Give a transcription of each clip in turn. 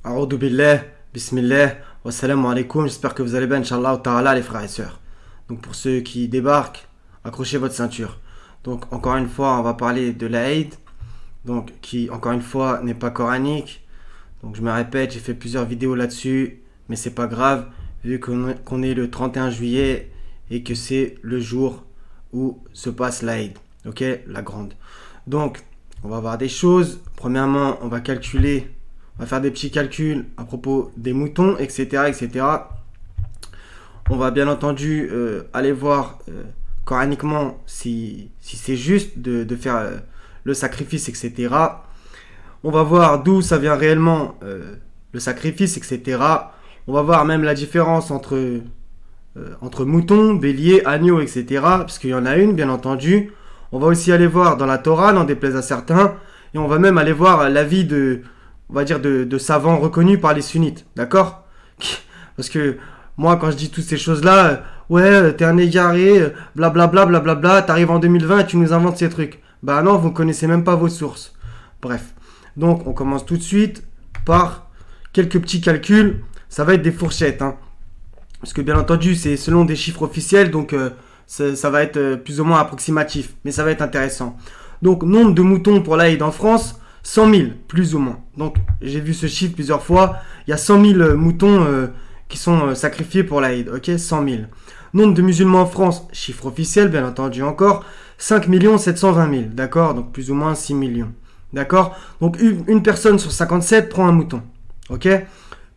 A'oudou billah, bismillah, wassalamu alaikum, j'espère que vous allez bien, Inch'Allah ta'ala les frères et sœurs. Donc pour ceux qui débarquent, accrochez votre ceinture. Donc encore une fois, on va parler de l'Aïd, donc qui encore une fois n'est pas coranique. Donc je me répète, j'ai fait plusieurs vidéos là-dessus, mais c'est pas grave, vu qu'on est le 31 juillet et que c'est le jour où se passe l'Aïd, ok, la grande. Donc on va voir des choses. Premièrement, on va calculer. On va faire des petits calculs à propos des moutons, etc. etc. On va bien entendu aller voir coraniquement si c'est juste de faire le sacrifice, etc. On va voir d'où ça vient réellement le sacrifice, etc. On va voir même la différence entre moutons, béliers, agneaux, etc. Parce qu'il y en a une, bien entendu. On va aussi aller voir dans la Torah, n'en déplaise à certains. Et on va même aller voir l'avis on va dire de savants reconnus par les sunnites, d'accord? Parce que moi, quand je dis toutes ces choses-là, ouais, t'es un égaré, blablabla, blablabla, t'arrives en 2020 et tu nous inventes ces trucs. Bah non, vous connaissez même pas vos sources. Bref, donc on commence tout de suite par quelques petits calculs. Ça va être des fourchettes, hein. Parce que bien entendu, c'est selon des chiffres officiels, donc ça va être plus ou moins approximatif, mais ça va être intéressant. Donc, nombre de moutons pour l'Aïd en France, 100 000, plus ou moins. Donc, j'ai vu ce chiffre plusieurs fois. Il y a 100 000 moutons qui sont sacrifiés pour l'Aïd, ok, 100 000. Nombre de musulmans en France, chiffre officiel, bien entendu encore, 5 720 000, d'accord, donc plus ou moins 6 millions, d'accord. Donc, une personne sur 57 prend un mouton, ok.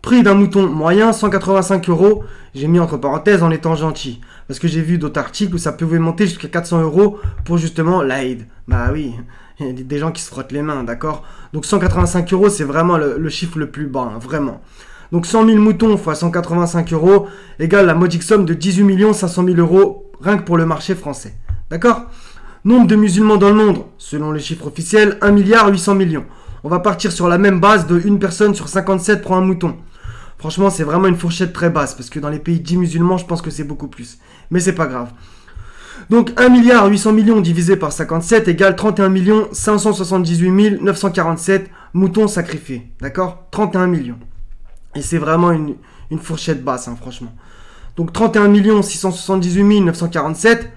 Prix d'un mouton moyen, 185 €. J'ai mis entre parenthèses en étant gentil. Parce que j'ai vu d'autres articles où ça pouvait monter jusqu'à 400 € pour justement l'Aïd. Bah oui, il y a des gens qui se frottent les mains, d'accord? Donc 185 €, c'est vraiment le chiffre le plus bas, hein, vraiment. Donc 100 000 moutons fois 185 € égale la modique somme de 18 500 000 € rien que pour le marché français. D'accord? Nombre de musulmans dans le monde, selon les chiffres officiels, 1 800 000 000. On va partir sur la même base de une personne sur 57 prend un mouton. Franchement, c'est vraiment une fourchette très basse, parce que dans les pays dits musulmans, je pense que c'est beaucoup plus. Mais c'est pas grave. Donc 1 800 000 000 divisé par 57 égale 31 578 947 moutons sacrifiés. D'accord? 31 millions. Et c'est vraiment une fourchette basse, hein, franchement. Donc 31 678 947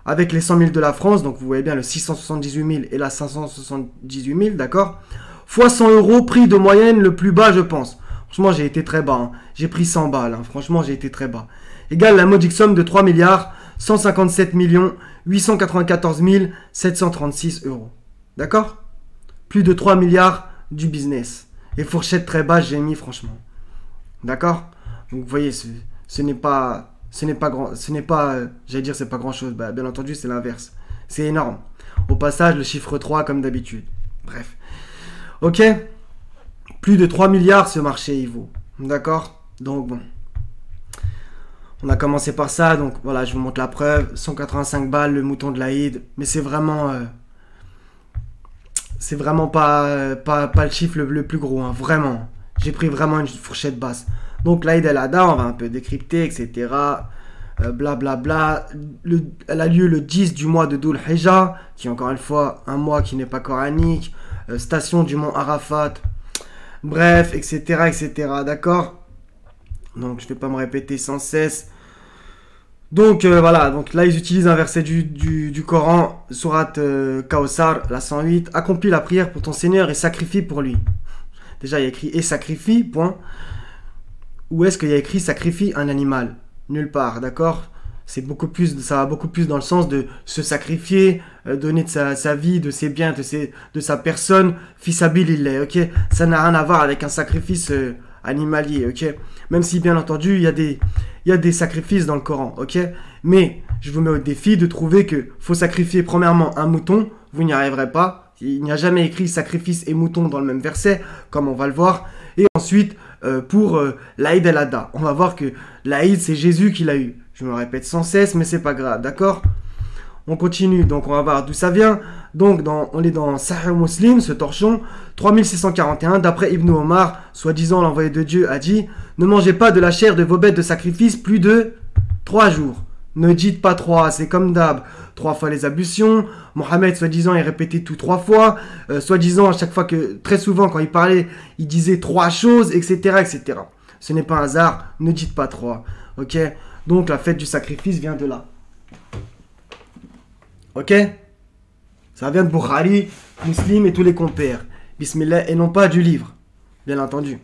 avec les 100 000 de la France. Donc vous voyez bien le 678 000 et la 578 000, d'accord? Fois 100 €, prix de moyenne le plus bas, je pense. Franchement, j'ai été très bas, hein. J'ai pris 100 balles, hein. Franchement, j'ai été très bas. Égale la modique somme de 3 157 894 736 €. D'accord? Plus de 3 milliards du business. Et fourchette très basse, j'ai mis, franchement. D'accord? Donc, vous voyez, ce n'est pas grand, j'allais dire, c'est pas grand chose. Bah, bien entendu, c'est l'inverse. C'est énorme. Au passage, le chiffre 3, comme d'habitude. Bref. Ok? Plus de 3 milliards ce marché il vaut. D'accord? Donc bon. On a commencé par ça. Donc voilà, je vous montre la preuve. 185 balles le mouton de l'Aïd. Mais c'est vraiment... pas le chiffre le plus gros. Hein, vraiment. J'ai pris vraiment une fourchette basse. Donc l'Aïd el-Adha, on va un peu décrypter, etc. Blablabla. Elle a lieu le 10 du mois de Dhul Hijjah, qui est encore une fois un mois qui n'est pas coranique. Station du mont Arafat. Bref, etc., etc., d'accord? Donc, je ne vais pas me répéter sans cesse. Donc, voilà. Donc, là, ils utilisent un verset du Coran, sourate Kawthar, la 108. Accomplis la prière pour ton Seigneur et sacrifie pour lui. Déjà, il y a écrit « et sacrifie », point. Où est-ce qu'il y a écrit « sacrifie un animal » Nulle part, d'accord? Ça va beaucoup plus dans le sens de se sacrifier, donner de sa vie, de ses biens, de sa personne, fisabilillah, ok? Ça n'a rien à voir avec un sacrifice animalier, ok? Même si, bien entendu, il y a des sacrifices dans le Coran, ok? Mais je vous mets au défi de trouver que faut sacrifier premièrement un mouton, vous n'y arriverez pas. Il n'y a jamais écrit sacrifice et mouton dans le même verset, comme on va le voir. Et ensuite, pour l'Aïd el-Adha, on va voir que l'Aïd, c'est Jésus qui l'a eu. Je me répète sans cesse, mais c'est pas grave, d'accord? On continue, donc on va voir d'où ça vient. Donc, on est dans Sahih Muslim, ce torchon, 3641, d'après Ibn Omar, soi-disant l'envoyé de Dieu, a dit « Ne mangez pas de la chair de vos bêtes de sacrifice plus de 3 jours. Ne dites pas 3, c'est comme d'hab. 3 fois les ablutions. Mohamed, soi-disant, il répétait tout 3 fois. Soi-disant, à chaque fois que, très souvent, quand il parlait, il disait 3 choses, etc., etc. Ce n'est pas un hasard. Ne dites pas 3. Ok? Donc, la fête du sacrifice vient de là. Ok? Ça vient de Bukhari, Muslim et tous les compères. Bismillah, et non pas du livre. Bien entendu.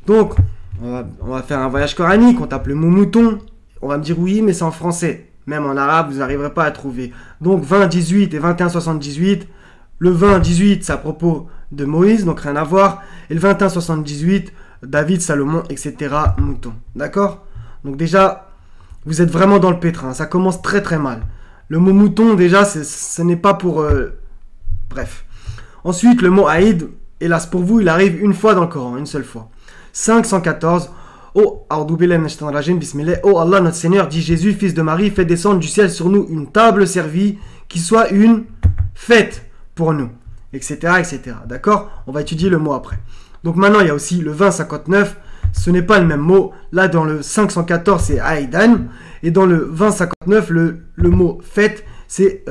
Donc, on va faire un voyage coranique. On tape le mot mouton. On va me dire oui, mais c'est en français. Même en arabe, vous n'arriverez pas à trouver. Donc 20, 18 et 21, 78. Le 20, 18, c'est à propos de Moïse, donc rien à voir. Et le 21, 78, David, Salomon, etc. Mouton. D'accord? Donc déjà, vous êtes vraiment dans le pétrin. Ça commence très très mal. Le mot mouton, déjà, ce n'est pas pour... Bref. Ensuite, le mot Aïd, hélas pour vous, il arrive une fois dans le Coran, une seule fois. 514. Oh Allah, notre Seigneur, dit Jésus, fils de Marie, fait descendre du ciel sur nous une table servie qui soit une fête pour nous, etc., etc. D'accord? On va étudier le mot après. Donc maintenant, il y a aussi le 2059. Ce n'est pas le même mot. Là, dans le 514, c'est Aïdan. Et dans le 2059, le mot fête, c'est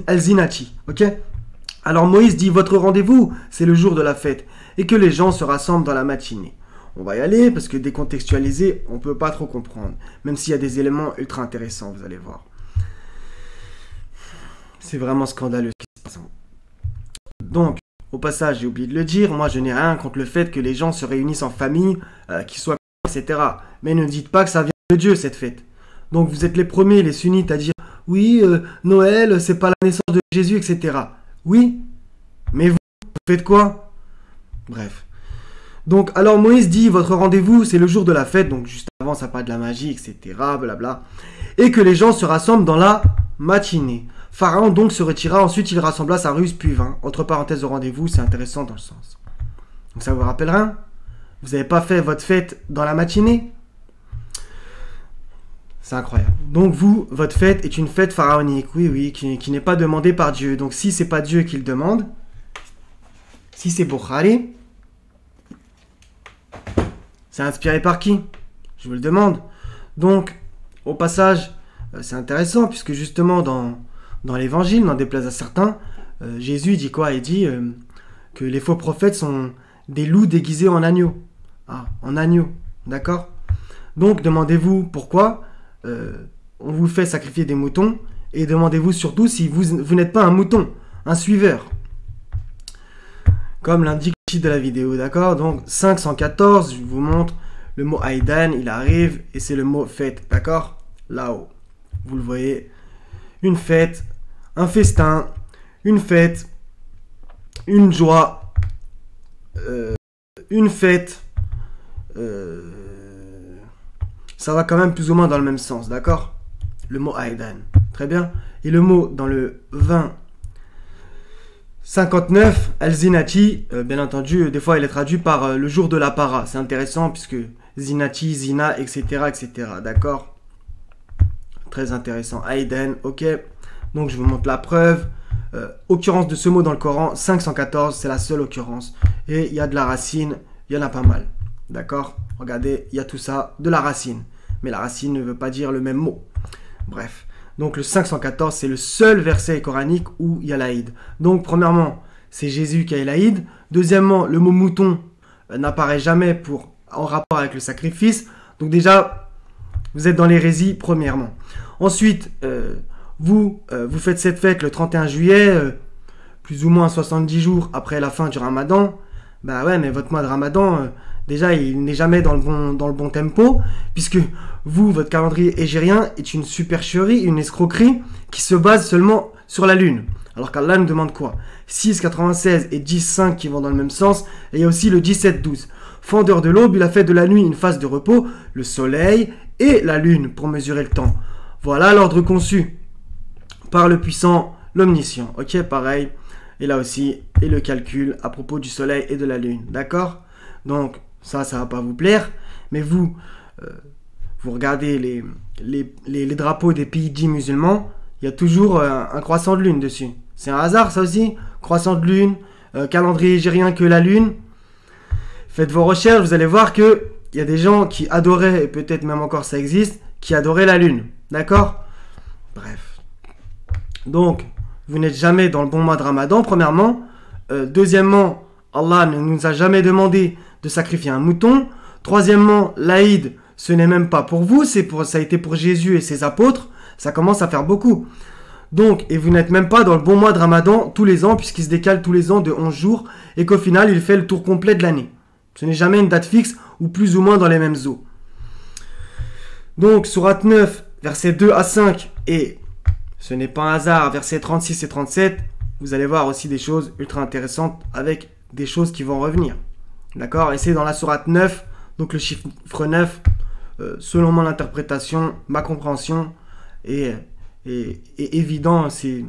al-zinati. Ok? Alors Moïse dit, votre rendez-vous, c'est le jour de la fête. Et que les gens se rassemblent dans la matinée. On va y aller parce que décontextualisé, on ne peut pas trop comprendre. Même s'il y a des éléments ultra intéressants, vous allez voir. C'est vraiment scandaleux ce qui se passe. Donc, au passage, j'ai oublié de le dire, moi je n'ai rien contre le fait que les gens se réunissent en famille, qu'ils soient etc. Mais ne dites pas que ça vient de Dieu cette fête. Donc vous êtes les premiers, les sunnites, à dire oui, Noël, c'est pas la naissance de Jésus, etc. Oui, mais vous faites quoi? Bref. Donc, alors Moïse dit, votre rendez-vous, c'est le jour de la fête, donc juste avant, ça parle de la magie, etc., blabla, et que les gens se rassemblent dans la matinée. Pharaon donc se retira, ensuite il rassembla sa ruse, puis vint. Entre parenthèses au rendez-vous, c'est intéressant dans le sens. Donc ça vous rappelle rien? Vous n'avez pas fait votre fête dans la matinée? C'est incroyable. Donc vous, votre fête est une fête pharaonique, oui, qui n'est pas demandée par Dieu. Donc si c'est pas Dieu qui le demande, si c'est Bukhari, c'est inspiré par qui? Je vous le demande. Donc, au passage, c'est intéressant, puisque justement, dans l'évangile, n'en déplaise à certains, Jésus dit quoi? Il dit que les faux prophètes sont des loups déguisés en agneaux. Ah, en agneaux, d'accord? Donc, demandez-vous pourquoi on vous fait sacrifier des moutons, et demandez-vous surtout si vous n'êtes pas un mouton, un suiveur. Comme l'indique le titre de la vidéo, d'accord? Donc 514, je vous montre le mot Aïdan, il arrive, et c'est le mot fête, d'accord? Là-haut, vous le voyez, une fête, un festin, une fête, une joie, une fête, ça va quand même plus ou moins dans le même sens, d'accord? Le mot Aïdan, très bien. Et le mot dans le 2059, al-zinati, bien entendu, des fois il est traduit par le jour de la para. C'est intéressant puisque zinati, zina, etc., etc., d'accord? Très intéressant. Aïdan, ok. Donc je vous montre la preuve. Occurrence de ce mot dans le Coran, 514, c'est la seule occurrence. Et il y a de la racine, il y en a pas mal. D'accord? Regardez, il y a tout ça, de la racine. Mais la racine ne veut pas dire le même mot. Bref. Donc le 514, c'est le seul verset coranique où il y a l'Aïd. Donc premièrement, c'est Jésus qui a l'Aïd. Deuxièmement, le mot mouton n'apparaît jamais en rapport avec le sacrifice. Donc déjà, vous êtes dans l'hérésie, premièrement. Ensuite, vous faites cette fête le 31 juillet, plus ou moins 70 jours après la fin du Ramadan. Bah ouais, mais votre mois de Ramadan, déjà, il n'est jamais dans le bon tempo, puisque vous, votre calendrier hégérien est une supercherie, une escroquerie qui se base seulement sur la lune. Alors qu'Allah nous demande quoi? 6, 96 et 10, 5 qui vont dans le même sens, et il y a aussi le 17, 12. Fendeur de l'aube, il a fait de la nuit une phase de repos, le soleil et la lune pour mesurer le temps. Voilà l'ordre conçu par le puissant, l'omniscient. Ok, pareil. Et là aussi, et le calcul à propos du soleil et de la lune. D'accord? Donc, ça va pas vous plaire. Mais vous regardez les drapeaux des pays dits musulmans, il y a toujours un croissant de lune dessus. C'est un hasard, ça aussi? Croissant de lune, calendrier hégérien que la lune. Faites vos recherches, vous allez voir que il y a des gens qui adoraient, et peut-être même encore ça existe, qui adoraient la lune. D'accord? Bref. Donc, vous n'êtes jamais dans le bon mois de Ramadan, premièrement. Deuxièmement, Allah ne nous a jamais demandé de sacrifier un mouton. Troisièmement, l'Aïd, ce n'est même pas pour vous, ça a été pour Jésus et ses apôtres. Ça commence à faire beaucoup. Donc, et vous n'êtes même pas dans le bon mois de Ramadan tous les ans, puisqu'il se décale tous les ans de 11 jours, et qu'au final, il fait le tour complet de l'année. Ce n'est jamais une date fixe, ou plus ou moins dans les mêmes eaux. Donc, sourate 9, versets 2 à 5, et ce n'est pas un hasard, versets 36 et 37, vous allez voir aussi des choses ultra intéressantes, avec des choses qui vont revenir. D'accord? Et c'est dans la sourate 9, donc le chiffre 9, selon mon interprétation, ma compréhension, et évident, c'est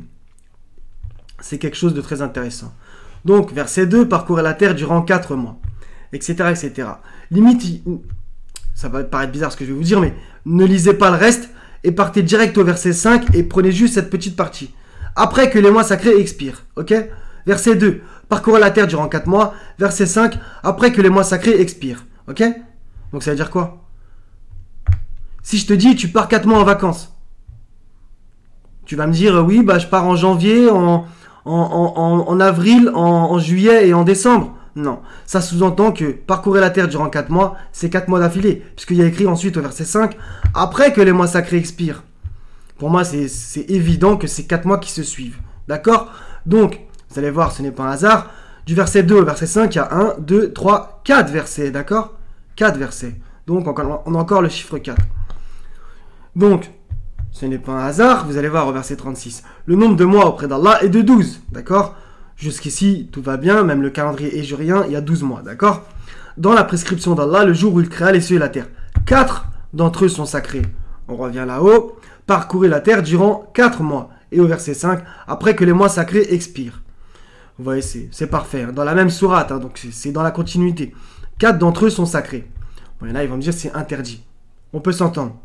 quelque chose de très intéressant. Donc, verset 2, parcourir la terre durant 4 mois, etc., etc. Limite, ça va paraître bizarre ce que je vais vous dire, mais ne lisez pas le reste et partez direct au verset 5 et prenez juste cette petite partie. Après que les mois sacrés expirent, ok? Verset 2, parcourir la terre durant 4 mois. Verset 5, après que les mois sacrés expirent, ok? Donc ça veut dire quoi? Si je te dis, tu pars 4 mois en vacances, tu vas me dire, oui, bah, je pars en janvier, en avril, en juillet et en décembre. Non, ça sous-entend que parcourir la terre durant 4 mois, c'est 4 mois d'affilée. Puisqu'il y a écrit ensuite au verset 5, après que les mois sacrés expirent. Pour moi, c'est évident que c'est 4 mois qui se suivent. D'accord? Donc, vous allez voir, ce n'est pas un hasard. Du verset 2 au verset 5, il y a 1, 2, 3, 4 versets. D'accord? 4 versets. Donc, on a encore le chiffre 4. Donc, ce n'est pas un hasard, vous allez voir au verset 36. Le nombre de mois auprès d'Allah est de 12, d'accord? Jusqu'ici, tout va bien, même le calendrier hégirien, il y a 12 mois, d'accord? Dans la prescription d'Allah, le jour où il créa les cieux et la terre, 4 d'entre eux sont sacrés. On revient là-haut, parcourez la terre durant 4 mois. Et au verset 5, après que les mois sacrés expirent. Vous voyez, c'est parfait, hein, dans la même sourate, hein, donc c'est dans la continuité. 4 d'entre eux sont sacrés. Bon, il y en a, ils vont me dire c'est interdit. On peut s'entendre.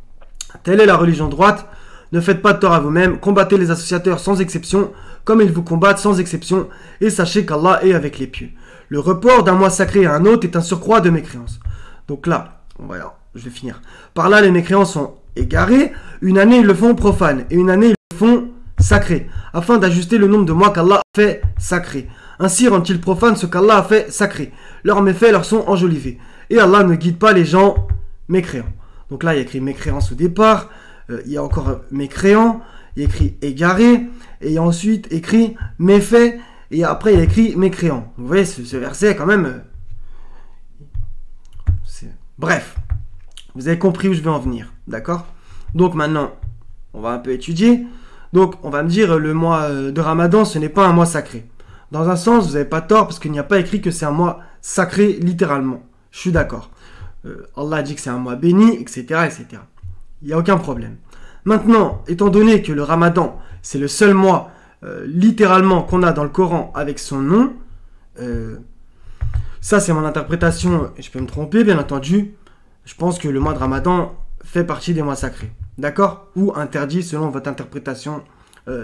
Telle est la religion droite. Ne faites pas de tort à vous-même. Combattez les associateurs sans exception, comme ils vous combattent sans exception. Et sachez qu'Allah est avec les pieux. Le report d'un mois sacré à un autre est un surcroît de mécréance. Donc là, voilà, je vais finir. Par là, les mécréants sont égarés. Une année, ils le font profane. Et une année, ils le font sacré. Afin d'ajuster le nombre de mois qu'Allah a fait sacré. Ainsi rendent-ils profane ce qu'Allah a fait sacré. Leurs méfaits leur sont enjolivés. Et Allah ne guide pas les gens mécréants. Donc là, il y a écrit mécréance au départ. Il y a encore mécréant. Il y a écrit égaré. Et il y a ensuite écrit méfait. Et après, il y a écrit mécréant. Vous voyez, ce verset, quand même... Bref. Vous avez compris où je veux en venir. D'accord? Donc maintenant, on va un peu étudier. Donc, on va me dire, le mois de Ramadan, ce n'est pas un mois sacré. Dans un sens, vous n'avez pas tort, parce qu'il n'y a pas écrit que c'est un mois sacré, littéralement. Je suis d'accord. Allah dit que c'est un mois béni, etc., etc. Il n'y a aucun problème. Maintenant, étant donné que le Ramadan, c'est le seul mois, littéralement, qu'on a dans le Coran avec son nom, ça, c'est mon interprétation, et je peux me tromper, bien entendu. Je pense que le mois de Ramadan fait partie des mois sacrés. D'accord? Ou interdit selon votre interprétation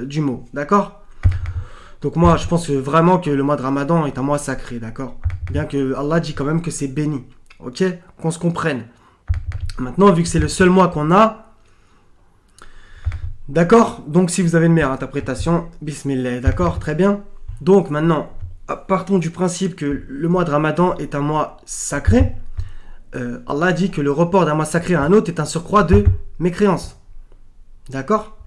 du mot. D'accord? Donc moi, je pense vraiment que le mois de Ramadan est un mois sacré. D'accord? Bien que Allah dit quand même que c'est béni. Ok? Qu'on se comprenne. Maintenant, vu que c'est le seul mois qu'on a, d'accord? Donc si vous avez une meilleure interprétation, bismillah. D'accord? Très bien. Donc maintenant, partons du principe que le mois de Ramadan est un mois sacré. Allah dit que le report d'un mois sacré à un autre est un surcroît de mécréance. D'accord?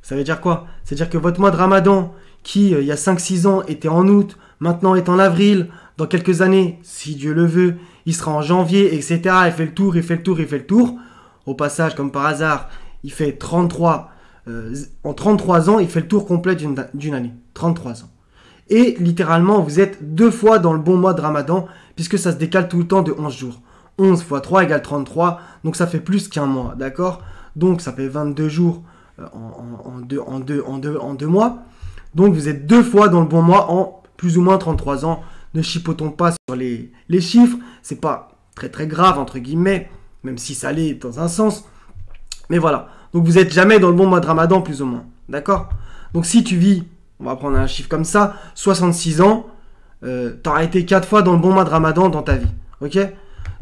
Ça veut dire quoi? C'est-à-dire que votre mois de Ramadan, qui il y a 5-6 ans était en août, maintenant est en avril, dans quelques années, si Dieu le veut, il sera en janvier, etc. Il fait le tour, il fait le tour, il fait le tour. Au passage, comme par hasard, il fait 33, en 33 ans, il fait le tour complet d'une année. 33 ans. Et littéralement, vous êtes 2 fois dans le bon mois de Ramadan, puisque ça se décale tout le temps de 11 jours. 11 fois 3 égale 33, donc ça fait plus qu'un mois, d'accord? Donc ça fait 22 jours en deux mois. Donc vous êtes 2 fois dans le bon mois en plus ou moins 33 ans. Ne chipotons pas sur les chiffres, c'est pas très très grave entre guillemets, même si ça l'est dans un sens. Mais voilà, donc vous n'êtes jamais dans le bon mois de Ramadan plus ou moins, d'accord? Donc si tu vis, on va prendre un chiffre comme ça, 66 ans, tu auras été 4 fois dans le bon mois de Ramadan dans ta vie, ok?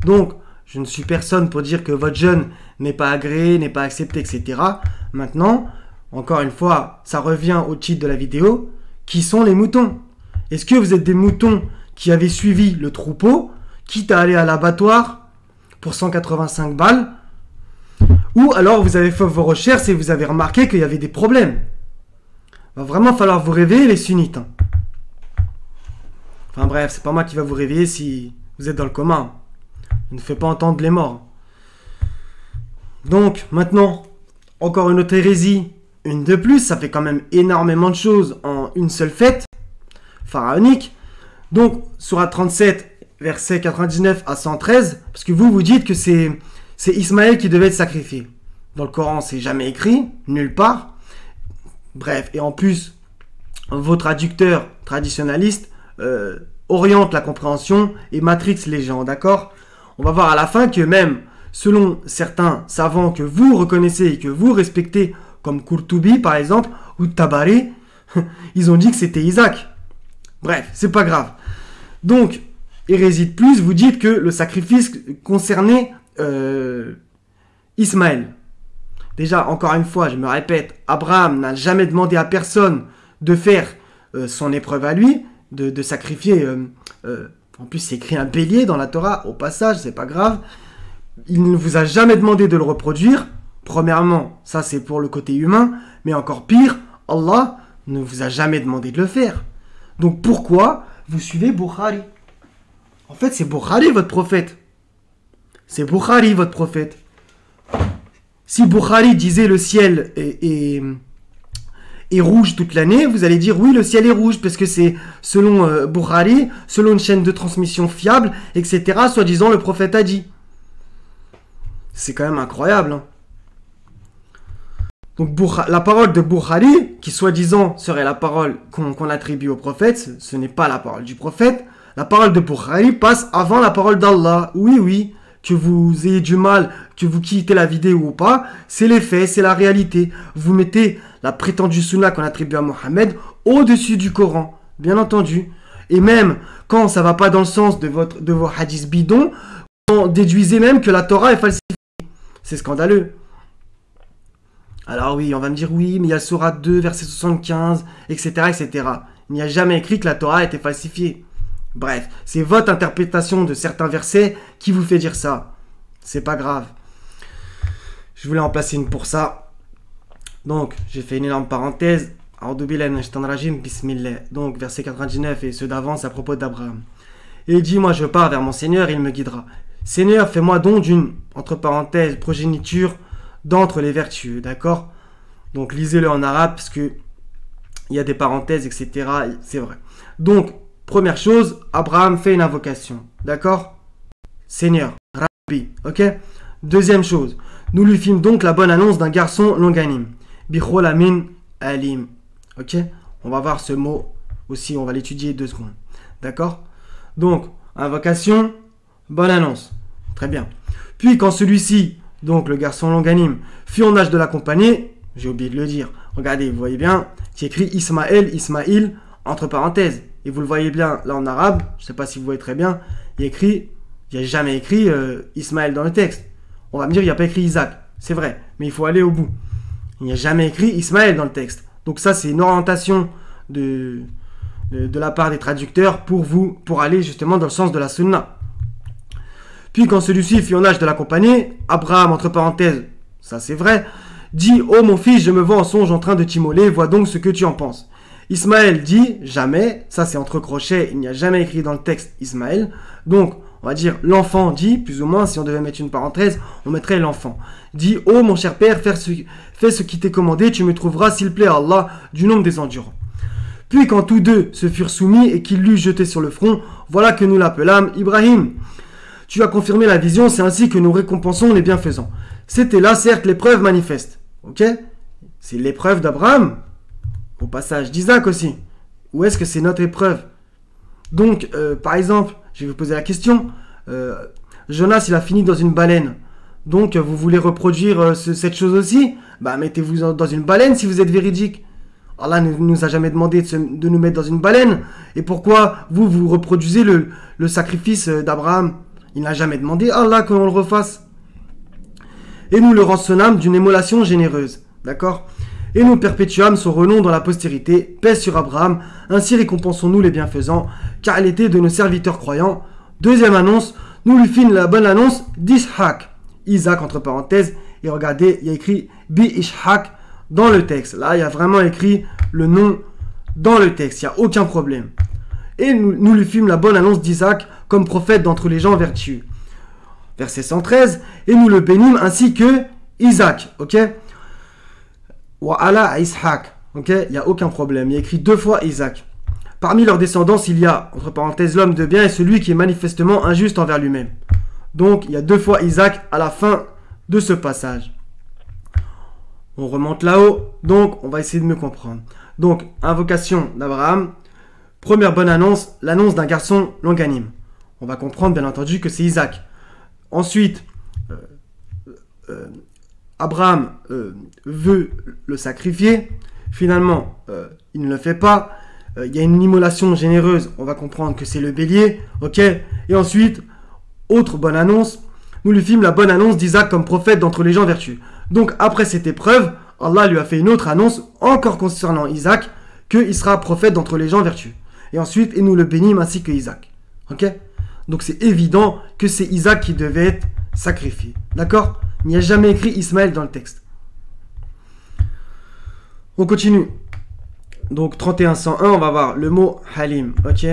Donc, je ne suis personne pour dire que votre jeûne n'est pas agréé, n'est pas accepté, etc. Maintenant, encore une fois, ça revient au titre de la vidéo. Qui sont les moutons? Est-ce que vous êtes des moutons qui avaient suivi le troupeau, quitte à aller à l'abattoir pour 185 balles? Ou alors vous avez fait vos recherches et vous avez remarqué qu'il y avait des problèmes? Il va vraiment falloir vous réveiller, les sunnites. Enfin bref, c'est pas moi qui va vous réveiller si vous êtes dans le coma. Je ne fais pas entendre les morts. Donc, maintenant, encore une autre hérésie. Une de plus, ça fait quand même énormément de choses en une seule fête. Pharaonique. Donc, Sourate 37, versets 99 à 113. Parce que vous dites que c'est Ismaël qui devait être sacrifié. Dans le Coran, c'est jamais écrit, nulle part. Bref, et en plus, vos traducteurs traditionnalistes orientent la compréhension et matrixent les gens, d'accord? On va voir à la fin que même selon certains savants que vous reconnaissez et que vous respectez, comme Qurtubi par exemple, ou Tabari, ils ont dit que c'était Isaac. Bref, c'est pas grave. Donc, hérésie de plus, vous dites que le sacrifice concernait Ismaël. Déjà, encore une fois, je me répète, Abraham n'a jamais demandé à personne de faire son épreuve à lui, de sacrifier. En plus, c'est écrit un bélier dans la Torah, au passage, c'est pas grave. Il ne vous a jamais demandé de le reproduire. Premièrement, ça c'est pour le côté humain, mais encore pire, Allah ne vous a jamais demandé de le faire. Donc pourquoi vous suivez Bukhari? En fait, c'est Bukhari votre prophète. C'est Bukhari votre prophète. Si Bukhari disait le ciel est rouge toute l'année, vous allez dire oui, le ciel est rouge, parce que c'est selon Bukhari, selon une chaîne de transmission fiable, etc., soi-disant le prophète a dit. C'est quand même incroyable. Hein. Donc la parole de Bukhari, qui soi-disant serait la parole qu'on attribue au prophète, ce n'est pas la parole du prophète. La parole de Bukhari passe avant la parole d'Allah. Oui, que vous ayez du mal, que vous quittez la vidéo ou pas, c'est les faits, c'est la réalité. Vous mettez la prétendue sunna qu'on attribue à Mohammed au-dessus du Coran, bien entendu. Et même quand ça va pas dans le sens de vos hadiths bidons, vous déduisez même que la Torah est falsifiée. C'est scandaleux. Alors oui, on va me dire oui, mais il y a Sourate 2, verset 75, etc., etc. Il n'y a jamais écrit que la Torah était falsifiée. Bref, c'est votre interprétation de certains versets qui vous fait dire ça. C'est pas grave. Je voulais en placer une pour ça. Donc, j'ai fait une énorme parenthèse. Bismillah. Donc, verset 99 et ceux d'avant, c'est à propos d'Abraham. Et il dit, moi je pars vers mon Seigneur, il me guidera. Seigneur, fais-moi donc d'une, entre parenthèses, progéniture d'entre les vertueux, d'accord? Donc, lisez-le en arabe, parce que il y a des parenthèses, etc. C'est vrai. Donc, première chose, Abraham fait une invocation, d'accord? Seigneur, Rabbi, ok? Deuxième chose, nous lui fîmes donc la bonne annonce d'un garçon longanime. Bicholamin alim, ok? On va voir ce mot aussi, on va l'étudier 2 secondes, d'accord? Donc, invocation, bonne annonce, très bien. Puis quand celui-ci, donc le garçon longanime, fut en âge de l'accompagner, j'ai oublié de le dire, regardez, vous voyez bien, qui écrit Ismaïl, entre parenthèses, et vous le voyez bien là en arabe, je ne sais pas si vous voyez très bien, il n'y a jamais écrit Ismaël dans le texte. On va me dire, il n'y a pas écrit Isaac, c'est vrai, mais il faut aller au bout. Il n'y a jamais écrit Ismaël dans le texte. Donc ça, c'est une orientation de la part des traducteurs pour aller justement dans le sens de la sunna. Puis quand celui-ci fut en âge de l'accompagner, Abraham, entre parenthèses, ça c'est vrai, dit, oh mon fils, je me vois en songe en train de t'immoler, vois donc ce que tu en penses. Ismaël dit, jamais, ça c'est entre crochets, il n'y a jamais écrit dans le texte Ismaël, donc on va dire l'enfant dit, plus ou moins, si on devait mettre une parenthèse, on mettrait l'enfant. Dit, oh mon cher père, fais ce qui t'est commandé, tu me trouveras, s'il plaît à Allah, du nombre des endurants. Puis quand tous deux se furent soumis et qu'il l'eut jeté sur le front, voilà que nous l'appelâmes Ibrahim. Tu as confirmé la vision, c'est ainsi que nous récompensons les bienfaisants. C'était là, certes, l'épreuve manifeste. Ok? C'est l'épreuve d'Abraham. Au passage d'Isaac aussi. Où est-ce que c'est notre épreuve? Donc, par exemple, je vais vous poser la question. Jonas, il a fini dans une baleine. Donc, vous voulez reproduire cette chose aussi? Bah, mettez-vous dans une baleine si vous êtes véridique. Allah ne nous a jamais demandé de nous mettre dans une baleine. Et pourquoi vous reproduisez le sacrifice d'Abraham? Il n'a jamais demandé à Allah qu'on le refasse. Et nous le rançonnâmes d'une émolation généreuse. D'accord? Et nous perpétuâmes son renom dans la postérité, paix sur Abraham, ainsi récompensons-nous les bienfaisants, car il était de nos serviteurs croyants. Deuxième annonce, nous lui fîmes la bonne annonce d'Ishaq, Isaac entre parenthèses, et regardez, il y a écrit Bi Ishaq dans le texte. Là, il y a vraiment écrit le nom dans le texte, il n'y a aucun problème. Et nous lui fîmes la bonne annonce d'Isaac comme prophète d'entre les gens vertueux. Verset 113, et nous le bénîmes ainsi que Isaac, ok? Wa ala Ishaq, ok? Il n'y a aucun problème, il y a écrit 2 fois Isaac. Parmi leurs descendants, il y a, entre parenthèses, l'homme de bien et celui qui est manifestement injuste envers lui-même. Donc, il y a 2 fois Isaac à la fin de ce passage. On remonte là-haut, donc on va essayer de mieux comprendre. Donc, invocation d'Abraham, première bonne annonce, l'annonce d'un garçon longanime. On va comprendre bien entendu que c'est Isaac. Ensuite, Abraham veut le sacrifier. Finalement, il ne le fait pas. Il y a une immolation généreuse. On va comprendre que c'est le bélier. Ok. Et ensuite, autre bonne annonce. Nous lui fîmes la bonne annonce d'Isaac comme prophète d'entre les gens vertueux. Donc, après cette épreuve, Allah lui a fait une autre annonce, encore concernant Isaac, qu'il sera prophète d'entre les gens vertueux. Et ensuite, et nous le bénîmes ainsi que Isaac. Ok. Donc c'est évident que c'est Isaac qui devait être sacrifié. D'accord? Il n'y a jamais écrit Ismaël dans le texte. On continue. Donc 31-101, on va voir le mot Halim. Ok?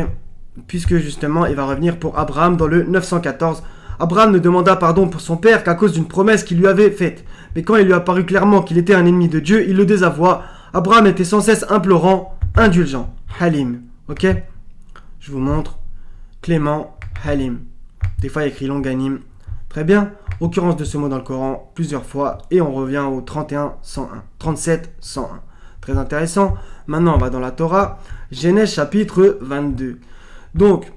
Puisque justement, il va revenir pour Abraham dans le 914. Abraham ne demanda pardon pour son père qu'à cause d'une promesse qu'il lui avait faite. Mais quand il lui apparut clairement qu'il était un ennemi de Dieu, il le désavoua. Abraham était sans cesse implorant, indulgent. Halim. Ok? Je vous montre. Clément. Halim. Des fois, il y a écrit longanime. Très bien. Occurrence de ce mot dans le Coran plusieurs fois. Et on revient au 31-101. 37-101. Très intéressant. Maintenant, on va dans la Torah. Genèse chapitre 22. Donc,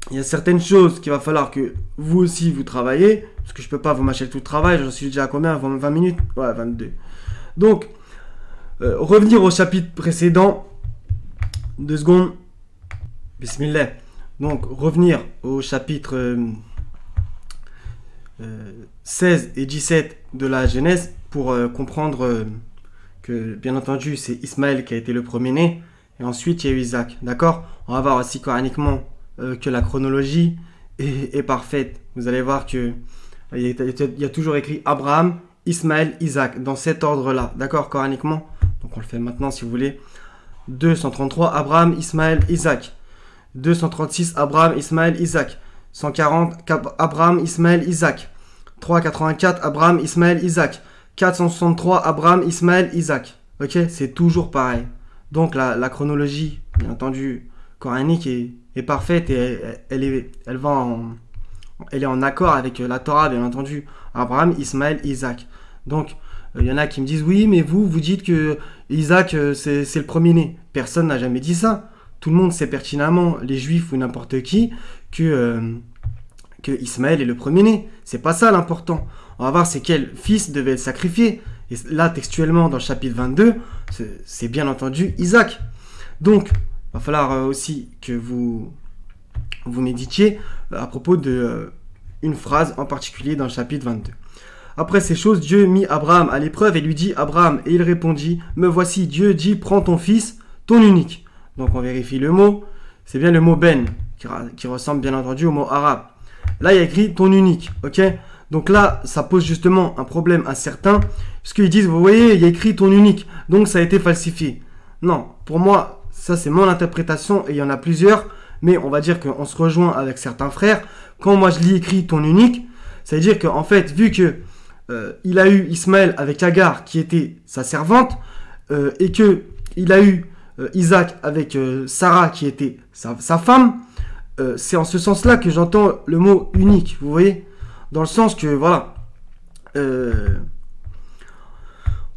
il y a certaines choses qu'il va falloir que vous aussi vous travaillez. Parce que je ne peux pas vous mâcher tout le travail. J'en suis déjà à combien? 20 minutes? Ouais, 22. Donc, revenir au chapitre précédent. 2 secondes. Bismillah. Donc, revenir au chapitre 16 et 17 de la Genèse pour comprendre que, bien entendu, c'est Ismaël qui a été le premier-né. Et ensuite, il y a eu Isaac. D'accord? On va voir aussi coraniquement que la chronologie est parfaite. Vous allez voir qu'il y a toujours écrit Abraham, Ismaël, Isaac, dans cet ordre-là. D'accord? Coraniquement. Donc, on le fait maintenant si vous voulez. 233, Abraham, Ismaël, Isaac. 236, Abraham, Ismaël, Isaac. 140, Abraham, Ismaël, Isaac. 384, Abraham, Ismaël, Isaac. 463, Abraham, Ismaël, Isaac. Ok, c'est toujours pareil. Donc la chronologie, bien entendu, coranique est parfaite et elle est en accord avec la Torah, bien entendu. Abraham, Ismaël, Isaac. Donc, il y en a qui me disent, oui, mais vous dites que Isaac, c'est le premier-né. Personne n'a jamais dit ça. Tout le monde sait pertinemment, les juifs ou n'importe qui, que Ismaël est le premier-né. C'est pas ça l'important. On va voir c'est quel fils devait être sacrifié. Et là, textuellement, dans le chapitre 22, c'est bien entendu Isaac. Donc, il va falloir aussi que vous méditiez à propos de une phrase en particulier dans le chapitre 22. Après ces choses, Dieu mit Abraham à l'épreuve et lui dit, Abraham, et il répondit, me voici. Dieu dit, prends ton fils, ton unique. Donc on vérifie le mot. C'est bien le mot ben, qui ressemble bien entendu au mot arabe. Là, il y a écrit ton unique, ok? Donc là, ça pose justement un problème à certains, parce qu'ils disent, vous voyez, il y a écrit ton unique, donc ça a été falsifié. Non, pour moi, ça c'est mon interprétation, et il y en a plusieurs, mais on va dire qu'on se rejoint avec certains frères. Quand moi je lis écrit ton unique, ça veut dire qu'en fait, vu que il a eu Ismaël avec Agar, qui était sa servante, et que il a eu Isaac avec Sarah, qui était sa femme, c'est en ce sens-là que j'entends le mot unique, vous voyez? Dans le sens que, voilà,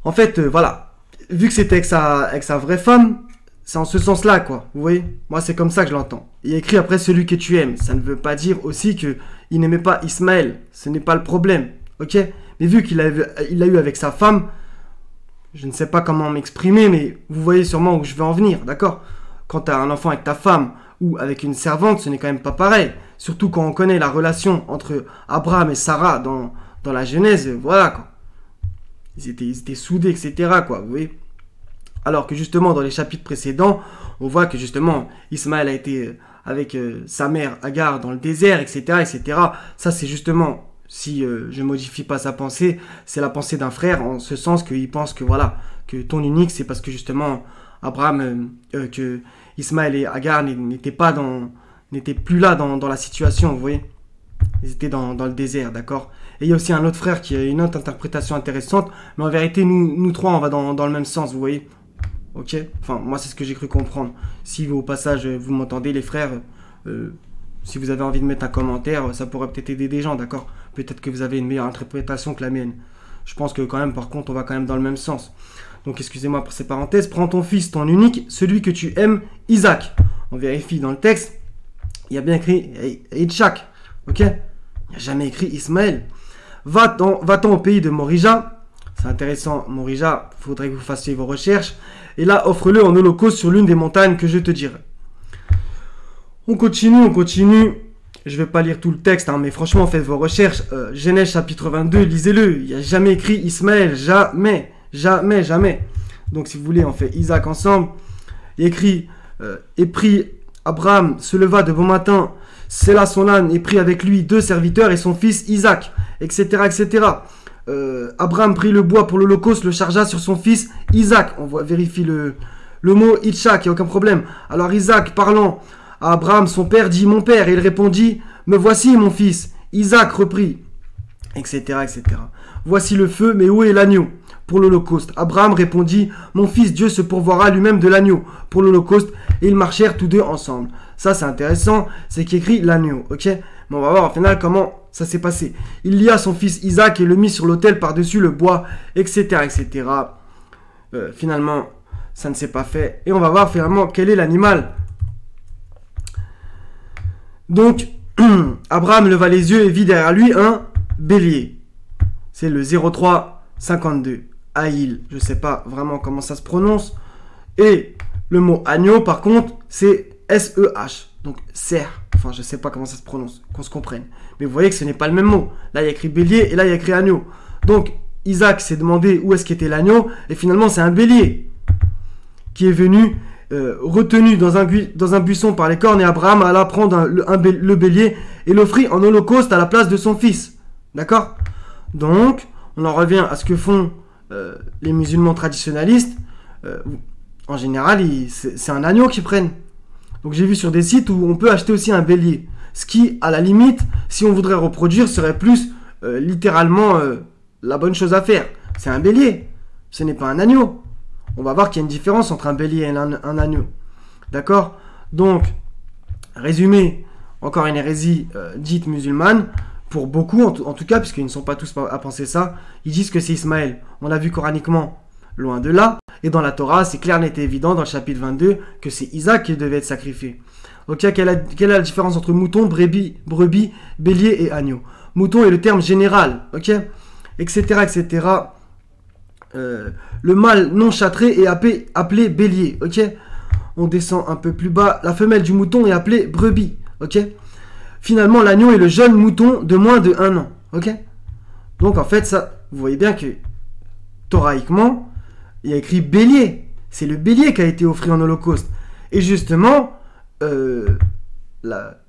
en fait, voilà, vu que c'était avec sa vraie femme, c'est en ce sens-là, quoi, vous voyez? Moi, c'est comme ça que je l'entends. Il y a écrit après celui que tu aimes. Ça ne veut pas dire aussi qu'il n'aimait pas Ismaël. Ce n'est pas le problème, ok? Mais vu qu'il l'a eu avec sa femme, je ne sais pas comment m'exprimer, mais vous voyez sûrement où je veux en venir, d'accord? Quand tu as un enfant avec ta femme ou avec une servante, ce n'est quand même pas pareil. surtout quand on connaît la relation entre Abraham et Sarah dans la Genèse, voilà quoi. Ils étaient soudés, etc. quoi, vous voyez. Alors que justement, dans les chapitres précédents, on voit que justement, Ismaël a été avec sa mère Agar dans le désert, etc. etc. Ça, c'est justement, si je modifie pas sa pensée, c'est la pensée d'un frère, en ce sens qu'il pense que voilà, que ton unique, c'est parce que justement, que Ismaël et Agar n'étaient plus là dans la situation, vous voyez. Ils étaient dans le désert, d'accord. Et il y a aussi un autre frère qui a une autre interprétation intéressante, mais en vérité, nous trois, on va dans le même sens, vous voyez. Ok. Enfin, moi, c'est ce que j'ai cru comprendre. Si au passage, vous m'entendez, les frères, si vous avez envie de mettre un commentaire, ça pourrait peut-être aider des gens, d'accord. Peut-être que vous avez une meilleure interprétation que la mienne. Je pense que quand même, par contre, on va quand même dans le même sens. Donc, excusez-moi pour ces parenthèses. Prends ton fils, ton unique, celui que tu aimes, Isaac. On vérifie dans le texte. Il y a bien écrit Yitzhak. Ok. Il n'y a jamais écrit Ismaël. Va-t'en au pays de Morija. C'est intéressant, Morija. Il faudrait que vous fassiez vos recherches. Et là, offre-le en holocauste sur l'une des montagnes que je te dirai. On continue. Je ne vais pas lire tout le texte, hein, mais franchement, faites vos recherches. Genèse chapitre 22, lisez-le. Il n'y a jamais écrit Ismaël. Jamais. Donc, si vous voulez, on fait Isaac ensemble. Il y a écrit et prit Abraham se leva de bon matin, scella son âne et prit avec lui 2 serviteurs et son fils Isaac, etc. Abraham prit le bois pour l'holocauste, le chargea sur son fils Isaac. Vérifie le mot Yitzhak, il n'y a aucun problème. Alors Isaac, parlant à Abraham, son père, dit « Mon père », et il répondit « Me voici, mon fils ». Isaac reprit, etc. Voici le feu, mais où est l'agneau pour l'holocauste? Abraham répondit « Mon fils, Dieu se pourvoira lui-même de l'agneau pour l'holocauste. » Et ils marchèrent tous deux ensemble. Ça, c'est intéressant, c'est qu'écrit l'agneau, ok. Mais on va voir au final comment ça s'est passé. Il lia son fils Isaac et le mit sur l'autel par-dessus le bois, etc. Finalement, ça ne s'est pas fait. Et on va voir finalement quel est l'animal. Donc, Abraham leva les yeux et vit derrière lui un bélier. C'est le 0352. Aïl, je ne sais pas vraiment comment ça se prononce. Et le mot agneau, par contre, c'est S-E-H. Donc, cerf. Enfin, je ne sais pas comment ça se prononce, qu'on se comprenne. Mais vous voyez que ce n'est pas le même mot. Là, il y a écrit bélier et là, il y a écrit agneau. Donc, Isaac s'est demandé où est-ce qu'était l'agneau. Et finalement, c'est un bélier qui est venu, retenu dans un buisson par les cornes. Et Abraham alla prendre le bélier et l'offrit en holocauste à la place de son fils. D'accord? Donc, on en revient à ce que font les musulmans traditionnalistes. En général, c'est un agneau qu'ils prennent. Donc j'ai vu sur des sites où on peut acheter aussi un bélier. Ce qui, à la limite, si on voudrait reproduire, serait plus littéralement la bonne chose à faire. C'est un bélier. Ce n'est pas un agneau. On va voir qu'il y a une différence entre un bélier et un agneau. D'accord? Donc, résumé, encore une hérésie dite musulmane. Pour beaucoup, en tout cas, puisqu'ils ne sont pas tous à penser ça, ils disent que c'est Ismaël. On l'a vu coraniquement, loin de là. Et dans la Torah, c'est clair, net et évident, dans le chapitre 22, que c'est Isaac qui devait être sacrifié. Ok, quelle est la différence entre mouton, brebis, bélier et agneau? Mouton est le terme général, ok, etc. Le mâle non châtré est appelé bélier, ok. On descend un peu plus bas. La femelle du mouton est appelée brebis, ok. Finalement, l'agneau est le jeune mouton de moins de 1 an, ok. Donc en fait, ça, vous voyez bien que, thoraïquement, il y a écrit bélier. C'est le bélier qui a été offert en holocauste. Et justement,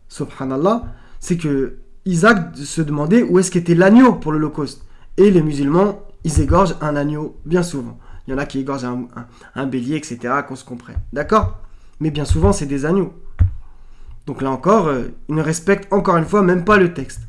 subhanallah, c'est que Isaac se demandait où est-ce qu'était l'agneau pour l'holocauste. Et les musulmans, ils égorgent un agneau bien souvent. Il y en a qui égorgent un bélier, etc., qu'on se comprenne. D'accord? Mais bien souvent, c'est des agneaux. Donc là encore, ils ne respectent encore une fois même pas le texte.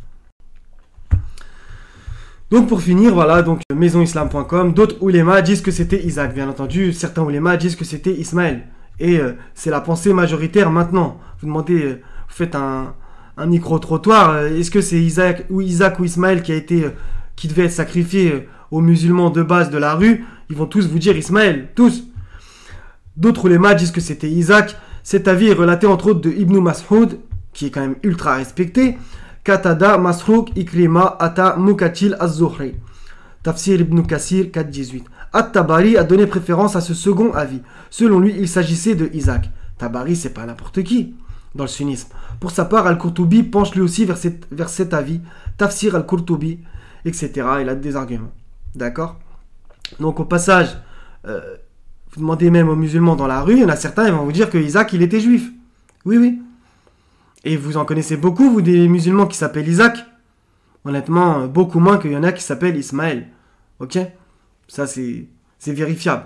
Donc pour finir, voilà, donc maisonislam.com, d'autres oulémas disent que c'était Isaac, bien entendu, certains oulémas disent que c'était Ismaël. Et c'est la pensée majoritaire maintenant. Vous demandez, vous faites un micro-trottoir, est-ce que c'est Isaac ou Ismaël qui devait être sacrifié aux musulmans de base de la rue? Ils vont tous vous dire Ismaël, tous. D'autres oulémas disent que c'était Isaac. Cet avis est relaté entre autres de Ibn Mas'ud, qui est quand même ultra respecté. Qatada, Masrouk, Ikrima, Ata, Mukatil, Az-Zuhri. Tafsir Ibn Kassir, 4.18. At-Tabari a donné préférence à ce second avis. Selon lui, il s'agissait de Isaac. Tabari, c'est pas n'importe qui. dans le sunnisme. Pour sa part, Al-Qurtubi penche lui aussi vers cet avis. Tafsir Al-Qurtubi, etc. Il a des arguments. D'accord? Donc au passage, vous demandez même aux musulmans dans la rue, il y en a certains, ils vont vous dire que Isaac, il était juif. Oui, oui. Et vous en connaissez beaucoup, vous, des musulmans qui s'appellent Isaac. Honnêtement, beaucoup moins qu'il y en a qui s'appellent Ismaël. Ok? Ça, c'est vérifiable.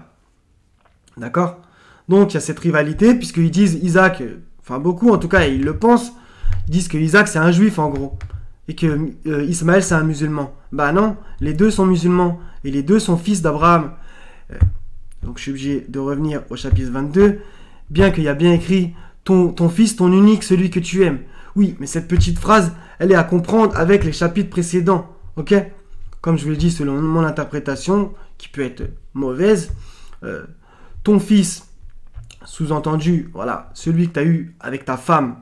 D'accord? Donc, il y a cette rivalité, puisqu'ils disent Isaac, enfin beaucoup en tout cas, ils le pensent, ils disent que Isaac, c'est un juif en gros. Et que Ismaël, c'est un musulman. Bah non, les deux sont musulmans. Et les deux sont fils d'Abraham. Donc, je suis obligé de revenir au chapitre 22. Bien qu'il y a bien écrit ton fils, ton unique, celui que tu aimes. Oui, mais cette petite phrase, elle est à comprendre avec les chapitres précédents. Ok? Comme je vous l'ai dit, selon mon interprétation, qui peut être mauvaise, ton fils, sous-entendu, voilà, celui que tu as eu avec ta femme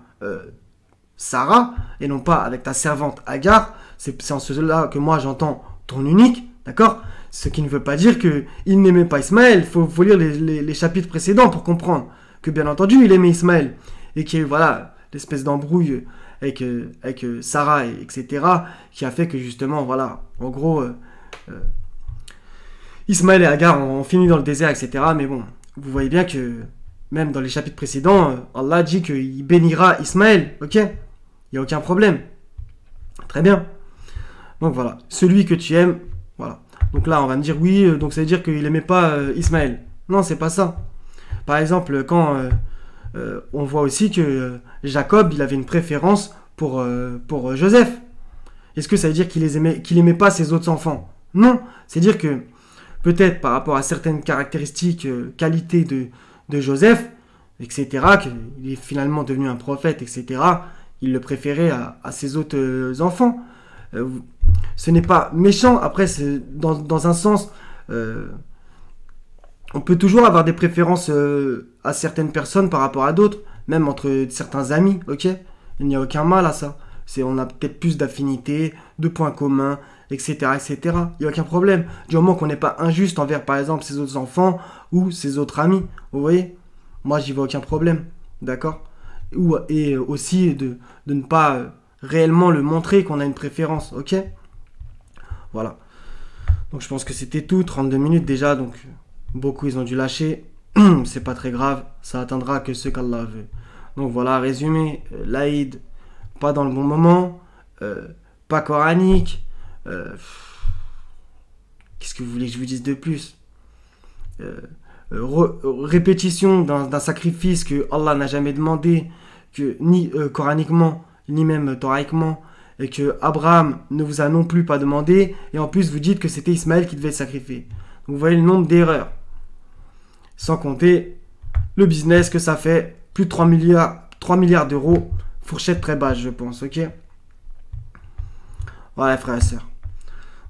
Sarah, et non pas avec ta servante Agar, c'est en cela que moi j'entends ton unique, d'accord? Ce qui ne veut pas dire qu'il n'aimait pas Ismaël. Il faut lire les chapitres précédents pour comprendre que bien entendu il aimait Ismaël, et qu'il y a eu voilà, l'espèce d'embrouille avec Sarah, etc., qui a fait que justement, voilà, en gros, Ismaël et Agar ont fini dans le désert, etc. Mais bon, vous voyez bien que même dans les chapitres précédents, Allah dit qu'il bénira Ismaël, ok? Il n'y a aucun problème. Très bien. Donc voilà, celui que tu aimes, voilà. Donc là, on va me dire, oui, donc ça veut dire qu'il n'aimait pas Ismaël. Non, c'est pas ça. Par exemple, quand on voit aussi que Jacob, il avait une préférence pour Joseph. Est-ce que ça veut dire qu'il aimait pas ses autres enfants? Non, c'est-à-dire que peut-être par rapport à certaines caractéristiques, qualités de Joseph, etc., qu'il est finalement devenu un prophète, etc., il le préférait à ses autres enfants. Ce n'est pas méchant, après, c'est dans un sens, on peut toujours avoir des préférences à certaines personnes par rapport à d'autres, même entre certains amis, ok? Il n'y a aucun mal à ça. On a peut-être plus d'affinités, de points communs, etc., etc. Il n'y a aucun problème. Du moment qu'on n'est pas injuste envers, par exemple, ses autres enfants ou ses autres amis. Vous voyez? Moi, j'y vois aucun problème. D'accord? Et aussi de ne pas réellement le montrer qu'on a une préférence. Ok? Voilà. Donc, je pense que c'était tout. 32 minutes déjà. Donc, beaucoup, ils ont dû lâcher. C'est pas très grave. Ça atteindra que ce qu'Allah veut. Donc, voilà. Résumé. L'Aïd, pas dans le bon moment. Pas coranique. Qu'est-ce que vous voulez que je vous dise de plus? Répétition d'un sacrifice que Allah n'a jamais demandé, que ni coraniquement, ni même thoraïquement, et que Abraham ne vous a non plus pas demandé, et en plus vous dites que c'était Ismaël qui devait être sacrifié. Donc vous voyez le nombre d'erreurs. Sans compter le business que ça fait, plus de 3 milliards d'euros, fourchette très basse je pense, ok? Voilà frères et sœurs.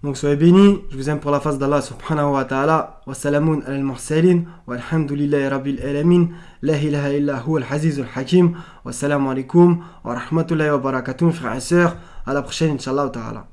Donc soyez bénis, je vous aime pour la face d'Allah subhanahu wa ta'ala. Wa salamun al-mursalin, wa alhamdulillahi rabbil alamin, la ilaha illa huwa al-azizul hakim, wa salamu alaikum, wa rahmatullahi wa barakatuh frères et sœurs, à la prochaine inshallah ta'ala.